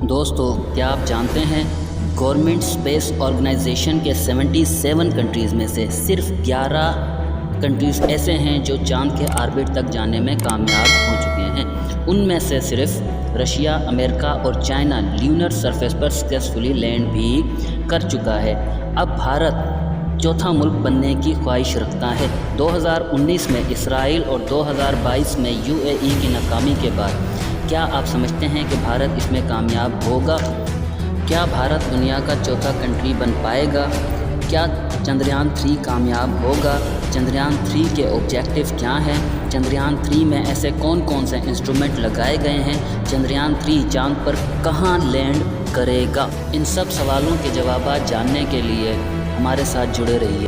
دوستو کیا آپ جانتے ہیں گورنمنٹ اسپیس آرگنائزیشن کے 77 کنٹریز میں سے صرف 11 کنٹریز ایسے ہیں جو چاند کے آربٹ تک جانے میں کامیاب ہو چکے ہیں۔ ان میں سے صرف رشیا، امریکہ اور چائنا لیونر سرفیس پر سکسیسفلی لینڈ بھی کر چکا ہے۔ اب بھارت چوتھا ملک بننے کی خواہش رکھتا ہے۔ 2019 میں اسرائیل اور 2022 میں UAE کی ناکامی کے بعد کیا آپ سمجھتے ہیں کہ بھارت اس میں کامیاب ہوگا؟ کیا بھارت دنیا کا چوتھا کنٹری بن پائے گا؟ کیا چندریان 3 کامیاب ہوگا؟ چندریان 3 کے آبجیکٹیو کیا ہیں؟ چندریان 3 میں ایسے کون سے انسٹرومنٹ لگائے گئے ہیں؟ چندریان 3 چاند پر کہاں لینڈ کرے گا؟ ان سب سوالوں کے جوابات جاننے کے لیے ہمارے ساتھ جڑے رہیے۔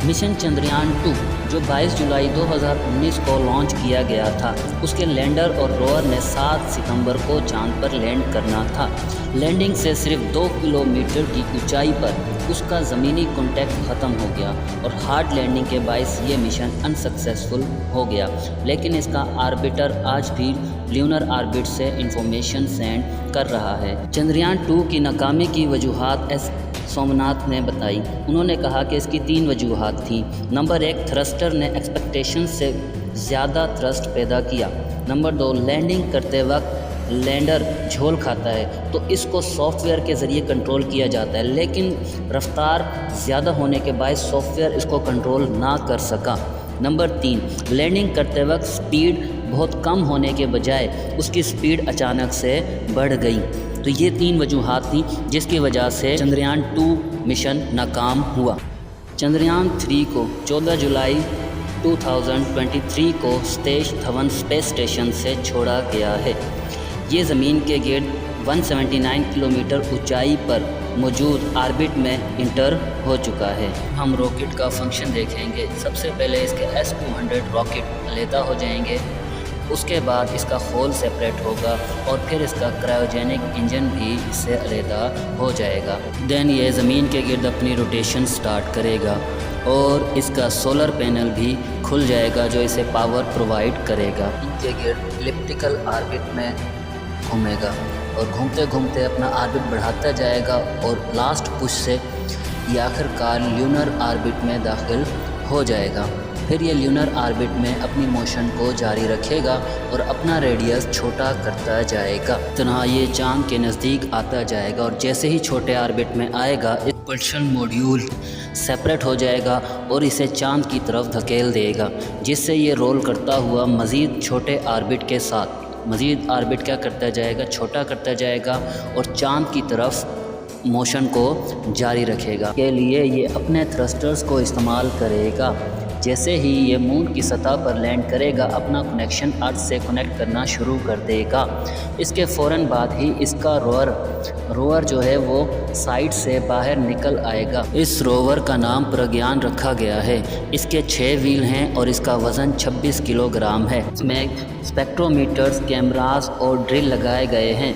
مشن چندریان 2 جو 22 جولائی 2019 کو لانچ کیا گیا تھا، اس کے لینڈر اور روور نے 7 ستمبر کو چاند پر لینڈ کرنا تھا۔ لینڈنگ سے صرف 2 کلومیٹر کی اونچائی پر اس کا زمینی کانٹیکٹ ختم ہو گیا اور ہارڈ لینڈنگ کے باعث یہ مشن انسکسیسفل ہو گیا، لیکن اس کا آربیٹر آج بھی لیونر آربٹ سے انفارمیشن سینڈ کر رہا ہے۔ چندریان 2 کی ناکامی کی وجوہات سومناتھ نے بتائی۔ انہوں نے کہا کہ اس کی 3 وجوہات تھیں۔ نمبر 1، تھرسٹر نے ایکسپیکٹیشن سے زیادہ تھرسٹ پیدا کیا۔ نمبر 2، لینڈنگ کرتے وقت لینڈر جھول کھاتا ہے تو اس کو سافٹ ویئر کے ذریعے کنٹرول کیا جاتا ہے، لیکن رفتار زیادہ ہونے کے باعث سافٹ ویئر اس کو کنٹرول نہ کر سکا۔ نمبر 3، لینڈنگ کرتے وقت سپیڈ بہت کم ہونے کے بجائے اس کی سپیڈ اچانک سے بڑھ گئی۔ تو یہ 3 وجوہات تھیں جس کی وجہ سے چندریان 2 مشن ناکام ہوا۔ چندریان 3 کو 14 جولائی 2023 کو ستیش دھون اسپیس اسٹیشن سے چھوڑا گیا ہے۔ یہ زمین کے گرد 179 کلومیٹر اونچائی پر موجود آربٹ میں انٹر ہو چکا ہے۔ ہم راکٹ کا فنکشن دیکھیں گے۔ سب سے پہلے اس کے S-200 راکٹ علیحدہ ہو جائیں گے، اس کے بعد اس کا خول سیپریٹ ہوگا اور پھر اس کا کرائیوجینک انجن بھی اس سے علیحدہ ہو جائے گا۔ دین یہ زمین کے گرد اپنی روٹیشن سٹارٹ کرے گا اور اس کا سولر پینل بھی کھل جائے گا جو اسے پاور پرووائڈ کرے گا۔ ان کے گرد الیپٹیکل آربٹ میں گھومے گا اور گھومتے گھومتے اپنا آربٹ بڑھاتا جائے گا اور لاسٹ پش سے یہ آخر کار لیونر آربٹ میں داخل ہو جائے گا۔ پھر یہ لیونر آربٹ میں اپنی موشن کو جاری رکھے گا اور اپنا ریڈیس چھوٹا کرتا جائے گا۔ طرح یہ چاند کے نزدیک آتا جائے گا اور جیسے ہی چھوٹے آربٹ میں آئے گا اس پلشن موڈیول سیپریٹ ہو جائے گا اور اسے چاند کی طرف دھکیل دے گا، جس سے یہ رول کرتا ہوا مزید چھوٹے آربٹ کے ساتھ مزید آربٹ کیا کرتا جائے گا، چھوٹا کرتا جائے گا اور چاند کی طرف موشن کو جاری رکھے گا۔ کے لیے یہ اپنے تھرسٹرز کو استعمال کرے گا۔ جیسے ہی یہ مون کی سطح پر لینڈ کرے گا اپنا کنیکشن ارتھ سے کنیکٹ کرنا شروع کر دے گا۔ اس کے فوراً بعد ہی اس کا روور جو ہے وہ سائٹ سے باہر نکل آئے گا۔ اس روور کا نام پرگیان رکھا گیا ہے۔ اس کے 6 ویل ہیں اور اس کا وزن 26 کلو گرام ہے۔ اس میں اسپیکٹرومیٹرز، کیمراز اور ڈرل لگائے گئے ہیں۔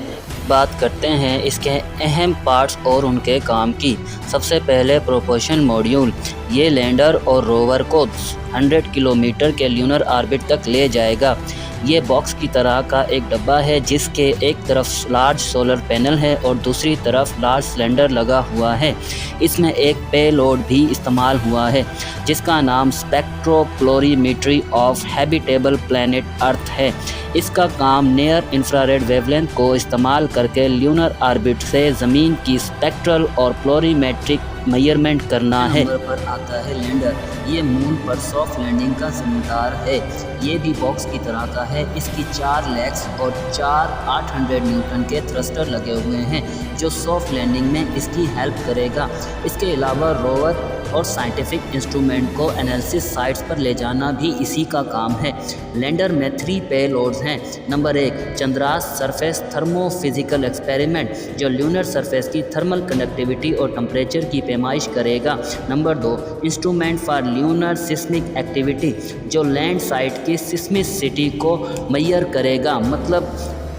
بات کرتے ہیں اس کے اہم پارٹس اور ان کے کام کی۔ سب سے پہلے پروپلشن موڈیول، یہ لینڈر اور روور کو 100 کلومیٹر کے لیونر آربٹ تک لے جائے گا۔ یہ باکس کی طرح کا ایک ڈبہ ہے جس کے ایک طرف لارج سولر پینل ہے اور دوسری طرف لارج سلنڈر لگا ہوا ہے۔ اس میں ایک پے لوڈ بھی استعمال ہوا ہے جس کا نام اسپیکٹرو کلوریمیٹری آف ہیبیٹیبل پلانٹ ارتھ ہے۔ اس کا کام نیئر انفراریڈ ویو لینتھ کو استعمال کر کے لیونر آربٹ سے زمین کی اسپیکٹرل اور کلوریمیٹرک میئرمنٹ کرنا ہے۔ نمبر پر آتا ہے لینڈر۔ یہ مون پر سافٹ لینڈنگ کا ذمہ دار ہے۔ یہ بھی باکس کی طرح کا ہے۔ اس کی 4 لیگز اور 4 800 نیوٹن کے تھرسٹر لگے ہوئے ہیں جو سافٹ لینڈنگ میں اس کی ہیلپ کرے گا۔ اس کے علاوہ روور اور سائنٹیفک انسٹرومنٹ کو انالیسس سائٹس پر لے جانا بھی اسی کا کام ہے۔ لینڈر میں 3 پے لوڈز ہیں۔ Number 1، Chandra's surface thermophysical experiment جو لیونر سرفیس کی تھرمل کنڈکٹیوٹی اور ٹمپریچر کی پیمائش کرے گا۔ Number 2، instrument for lunar seismic activity جو لینڈ سائٹ کی سسمسٹی کو میئر کرے گا، مطلب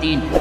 3